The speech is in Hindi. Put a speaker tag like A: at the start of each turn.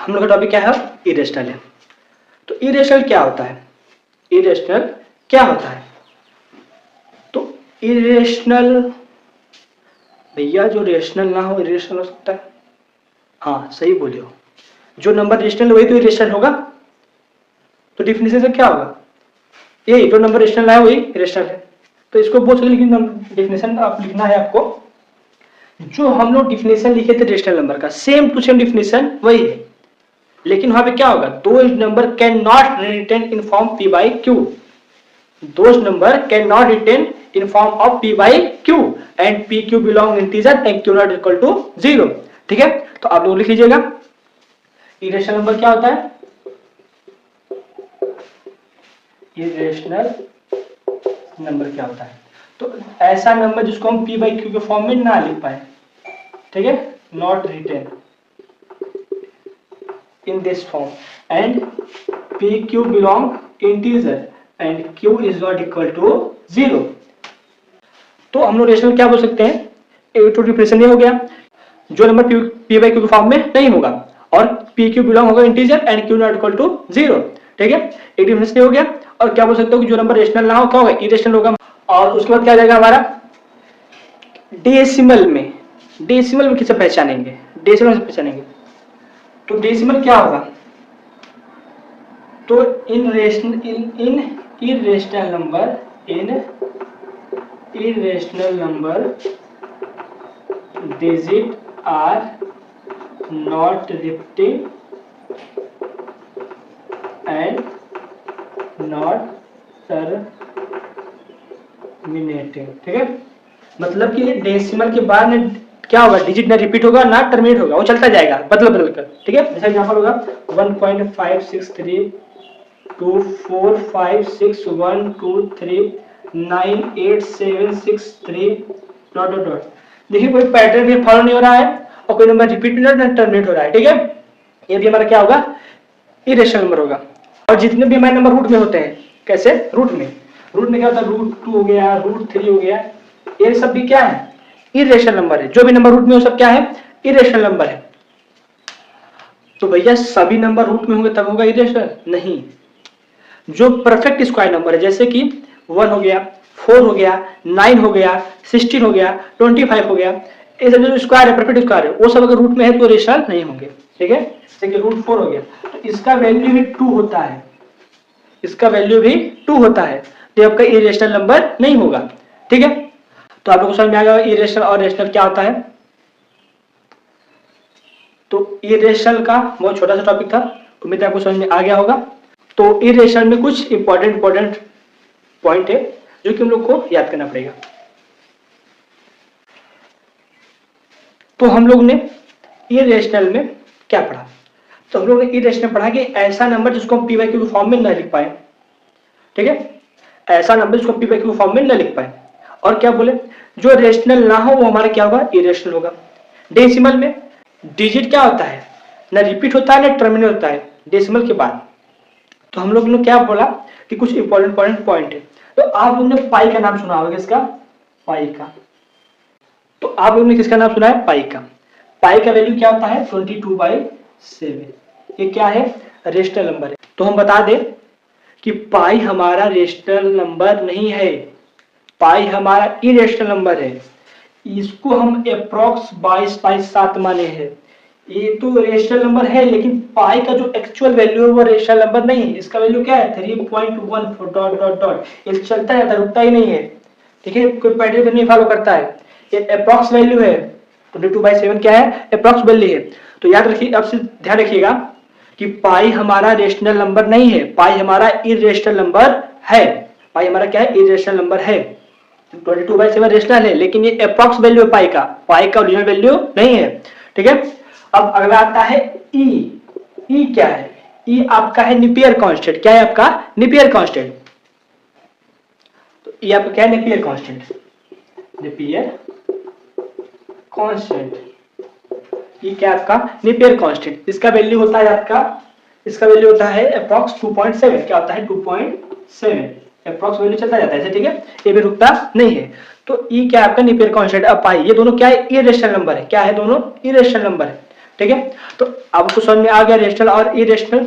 A: हम लोग का टॉपिक क्या है, इरेशनल है। तो इरेशनल क्या होता है, इरेशनल क्या होता है? तो इरेशनल भैया जो रेशनल ना हो इरेशनल हो सकता है। हाँ सही बोले हो, जो नंबर रेशनल वही तो इरेशनल होगा। तो डिफिनेशन से क्या होगा, ये जो नंबर रेशनल है वही रेशनल है। तो इसको बोल सकते, लेकिन डिफिनेशन आप लिखना है आपको, जो हम लोग डिफिनेशन लिखे थे रेशनल नंबर का सेम टू सेम डिफिनेशन वही है, लेकिन वहां पे क्या होगा, दो number can not written in form p by q, those number cannot written in form of p by q and pq belong integer and q not equal to 0। ठीक है, तो आप लोग लिख लीजिएगा इरेशनल नंबर क्या होता है, इरेशनल नंबर क्या होता है, तो ऐसा नंबर जिसको हम p by q के फॉर्म में ना लिख पाए, ठीक है, not written in this form and pq belong integer and q is not equal to 0। तो हम लोग रेशनल क्या बोल सकते हैं, एक तो डिफरेंशियल ये हो गया जो नंबर p by q के फॉर्म में नहीं होगा, और pq बिलोंग होगा integer and q not equal to 0। ठीक है, एक डिफरेंशियल हो गया। और क्या बोल सकते हो कि जो नंबर रेशनल ना हो क्या होगा, इरेशनल होगा। और उसके बाद क्या जाएगा हमारा, डेसिमल में, डेसिमल में किसे पहचानेंगे, डेसिमल से पहचानेंगे। तो डेसिमल क्या होगा, तो इन irrational number digit are not repeating and not terminating. ठीक है, मतलब कि डेसिमल के बाद में क्या होगा, डिजिट ना रिपीट होगा ना टर्मिनेट होगा, वो चलता जाएगा बदल कर। ठीक है, जैसा एग्जांपल होगा 1.563245612398763 डॉट डॉट डॉट। देखिए कोई पैटर्न भी फॉलो नहीं हो रहा है और कोई नंबर रिपीट नहीं टर्मिनेट हो रहा है। ठीक है, ये भी हमारा क्या होगा, इरेशनल नंबर होगा। और जितने भी हमारे नंबर रूट में होते हैं, कैसे, रूट में क्या होता है, √2 हो गया, √3 हो गया, ये सब भी क्या है, इरेशनल नंबर है। जो भी नंबर रूट में हो सब क्या है, इरेशनल नंबर है। तो भैया सभी नंबर रूट में होंगे तब होगा इरेशनल नहीं, जो परफेक्ट स्क्वायर नंबर है जैसे कि 1 हो गया, 4 हो गया, 9 हो गया, 16 हो गया, 25 हो गया, ये सब जो स्क्वायर है, परफेक्ट स्क्वायर है, वो सब अगर रूट में है तो इरेशनल नहीं होंगे। ठीक है, जैसे कि √4 हो गया तो इसका वैल्यू भी 2 होता है, इसका वैल्यू भी 2 होता है, तो आपका इरेशनल नंबर नहीं होगा। ठीक है, तो आप लोगों को समझ में आ गया इरेशनल और रेशनल क्या होता है। तो इरेशनल का बहुत छोटा सा टॉपिक था, उम्मीद है आपको समझ में आ गया होगा। तो इरेशनल में कुछ इंपॉर्टेंट पॉइंट है जो कि हम लोग को याद करना पड़ेगा। तो हम लोग ने इरेशनल में क्या पढ़ा, तो हम लोग ने इरेशनल पढ़ा कि ऐसा नंबर जिसको हम p by q के फॉर्म में न लिख पाए। ठीक है, ऐसा नंबर जिसको p by q के फॉर्म में न लिख पाए। और क्या बोले, जो रेशनल ना हो वो हमारा क्या होगा, इरेशनल होगा। डेसिमल में डिजिट क्या होता है, ना रिपीट होता है ना टर्मिनेट होता है डेसिमल के बाद। तो हम लोग ने क्या बोला कि कुछ इंपॉर्टेंट पॉइंट है। तो आप लोग ने पाई का नाम सुना होगा, किसका, पाई का। तो आप लोग ने किसका नाम सुना है, पाई का। पाई का वैल्यू क्या होता है, 22/7। ये क्या है, रेशनल नंबर है। तो हम बता दें कि पाई हमारा रेशनल नंबर नहीं है, पाई हमारा इरेशनल नंबर है। इसको हम अप्रॉक्स 22/7 माने हैं। ये तो रेशनल नंबर है लेकिन पाई का जो एक्चुअल वैल्यू है वो रेशनल नंबर नहीं है। इसका वैल्यू क्या है, 3.14 डॉट डॉट डॉट, ये चलता रहता है, रुकता ही नहीं है। ठीक है, कोई पैटर्न नहीं फॉलो करता है। ये अप्रॉक्स वैल्यू है, 22/7 क्या है, अप्रॉक्स वैल्यू है। तो याद रखिए, अब से ध्यान रखिएगा कि पाई हमारा रेशनल नंबर नहीं है, पाई हमारा इरेशनल नंबर है। पाई हमारा क्या है, इरेशनल नंबर है। 22/7 रेशनल है लेकिन ये अप्रॉक्स वैल्यू है पाई का, पाई का ओरिजिनल वैल्यू नहीं है। ठीक है, अब अगला आता है ई। ई क्या है, ई आपका है नेपियर कांस्टेंट। क्या है आपका, नेपियर कांस्टेंट। तो ई आपका क्या है, नेपियर कांस्टेंट, नेपियर कांस्टेंट। ये क्या आपका, नेपियर कांस्टेंट। इसका वैल्यू होता है आपका, इसका वैल्यू होता है अप्रॉक्स 2.7। क्या होता है, 2.7 अप्रॉक्स वैल्यू चलता जाता है। ठीक है, ये भी रुकता नहीं है। तो ई क्या आपका, नेपियर कांस्टेंट। अब पाई, ये दोनों क्या है, इरेशनल नंबर है। क्या है, दोनों इरेशनल नंबर है। ठीक है। तो आपको समझ में आ गया रेशनल और इरेशनल।